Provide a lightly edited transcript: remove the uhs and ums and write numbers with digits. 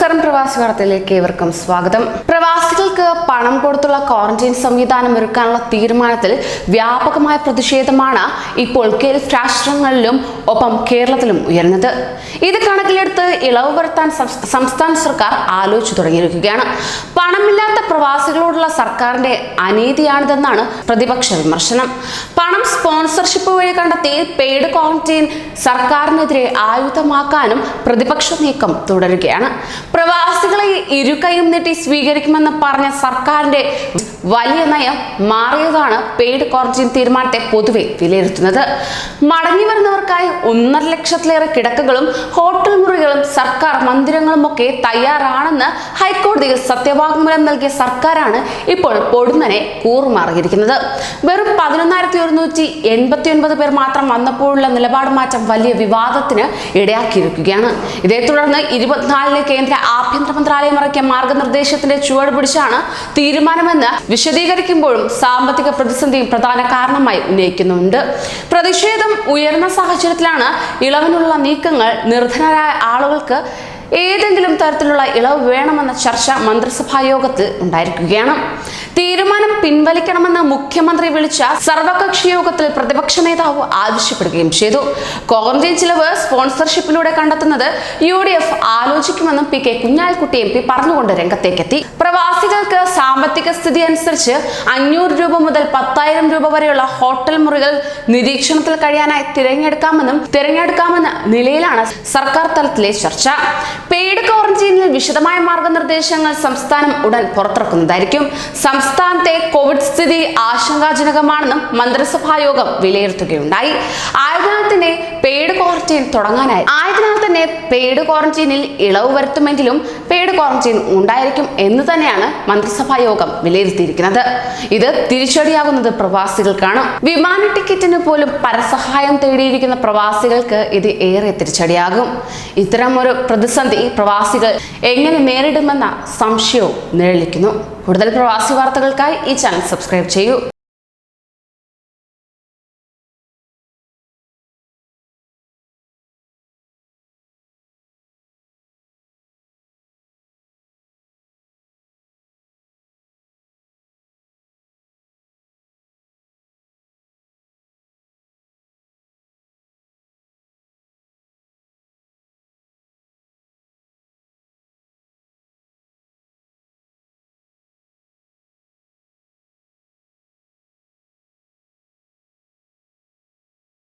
നമസ്കാരം, പ്രവാസി വാർത്തയിലേക്ക് ഏവർക്കും സ്വാഗതം. പ്രവാസികൾക്ക് പണം കൊടുത്തുള്ള ക്വാറന്റൈൻ സംവിധാനം ഒരുക്കാനുള്ള തീരുമാനത്തിൽ വ്യാപകമായ പ്രതിഷേധമാണ് ഇപ്പോൾ ഗൾഫ് രാഷ്ട്രങ്ങളിലും ഒപ്പം കേരളത്തിലും ഉയർന്നത്. ഇത് കണക്കിലെടുത്ത് ഇളവ് വരുത്താൻ സംസ്ഥാന സർക്കാർ ആലോചിച്ചു തുടങ്ങിയിരിക്കുകയാണ്. പണമില്ലാത്ത പ്രവാസികളോടുള്ള സർക്കാരിന്റെ അനീതിയാണിതെന്നാണ് പ്രതിപക്ഷ വിമർശനം. പണം സ്പോൺസർഷിപ്പ് വഴി കണ്ടെത്തി പെയ്ഡ് ക്വാറന്റൈൻ സർക്കാരിനെതിരെ ആയുധമാക്കാനും പ്രതിപക്ഷ നീക്കം തുടരുകയാണ്. പ്രവാസികളെ ഇരുകൈയും നീട്ടി സ്വീകരിക്കുമെന്ന് പറഞ്ഞ സർക്കാരിന്റെ വലിയ നയം മാറിയതാണ് പെയ്ഡ് ക്വാറന്റൈൻ തീരുമാനത്തെ പൊതുവെ വിലയിരുത്തുന്നത്. മടങ്ങി വരുന്നവർക്കായി 1.5 ലക്ഷത്തിലേറെ കിടക്കകളും ഹോട്ടൽ മുറികളും സർക്കാർ മന്ദിരങ്ങളും ഒക്കെ തയ്യാറാണെന്ന് ഹൈക്കോടതിയിൽ സത്യവാങ്മൂലം നൽകിയ സർക്കാരാണ് ഇപ്പോൾ പൊടുന്നനെ കൂറുമാറിയിരിക്കുന്നത്. വെറും 11,189 പേർ മാത്രം വന്നപ്പോഴുള്ള നിലപാട് മാറ്റം വലിയ വിവാദത്തിന് ഇടയാക്കിയിരിക്കുകയാണ്. ഇതേ തുടർന്ന് 24-ന് കേന്ദ്ര ആഭ്യന്തര മന്ത്രാലയം ഇറക്കിയ മാർഗനിർദ്ദേശത്തിന്റെ ചുവട് പിടിച്ചാണ് തീരുമാനമെന്ന് വിശദീകരിക്കുമ്പോഴും സാമ്പത്തിക പ്രതിസന്ധിയും പ്രധാന കാരണമായി ഉന്നയിക്കുന്നുണ്ട്. പ്രതിഷേധം ഉയർന്ന സാഹചര്യത്തിലാണ് ഇളവിനുള്ള നീക്കങ്ങൾ. നിർധനരായ ആളുകൾക്ക് ഏതെങ്കിലും തരത്തിലുള്ള ഇളവ് വേണമെന്ന ചർച്ച മന്ത്രിസഭാ യോഗത്തിൽ ഉണ്ടായിരിക്കുകയാണ്. തീരുമാനം പിൻവലിക്കണമെന്ന് മുഖ്യമന്ത്രി വിളിച്ച സർവകക്ഷി യോഗത്തിൽ പ്രതിപക്ഷ നേതാവ് ആവശ്യപ്പെടുകയും ചെയ്തു. ക്വാറന്റൈൻ ചിലവ് സ്പോൺസർഷിപ്പിലൂടെ കണ്ടെത്തുന്നത് UDF ആലോചിക്കുമെന്നും PK കുഞ്ഞാലിക്കുട്ടി MP പറഞ്ഞുകൊണ്ട് രംഗത്തേക്കെത്തി. പ്രവാസികൾക്ക് സാമ്പത്തിക സ്ഥിതി അനുസരിച്ച് 500 രൂപ മുതൽ 10,000 രൂപ വരെയുള്ള ഹോട്ടൽ മുറികൾ നിരീക്ഷണത്തിൽ കഴിയാനായി തിരഞ്ഞെടുക്കാമെന്ന നിലയിലാണ് സർക്കാർ തലത്തിലെ ചർച്ച. പെയ്ഡ് ക്വാറന്റൈനിൽ വിശദമായ മാർഗനിർദ്ദേശങ്ങൾ സംസ്ഥാനം ഉടൻ പുറത്തിറക്കുന്നതായിരിക്കും. സംസ്ഥാനത്തെ കോവിഡ് സ്ഥിതി ആശങ്കാജനകമാണെന്നും മന്ത്രിസഭാ യോഗം വിലയിരുത്തുകയുണ്ടായി. ആയതിനാൽ തന്നെ പെയ്ഡ് ക്വാറന്റൈനിൽ ഇളവ് വരുത്തുമെങ്കിലും പെയ്ഡ് ക്വാറന്റൈൻ ഉണ്ടായിരിക്കും എന്ന് തന്നെയാണ് മന്ത്രിസഭാ യോഗം വിലയിരുത്തിയിരിക്കുന്നത്. ഇത് തിരിച്ചടിയാകുന്നത് പ്രവാസികൾക്കാണ്. വിമാന ടിക്കറ്റിന് പോലും പരസഹായം തേടിയിരിക്കുന്ന പ്രവാസികൾക്ക് ഇത് ഏറെ തിരിച്ചടിയാകും. ഇത്തരമൊരു പ്രതിസന്ധി പ്രവാസികൾ എങ്ങനെ നേരിടുമെന്ന സംശയവും നിഴലിക്കുന്നു. കൂടുതൽ പ്രവാസി വാർത്തകൾക്കായി ഈ ചാനൽ സബ്സ്ക്രൈബ് ചെയ്യൂ.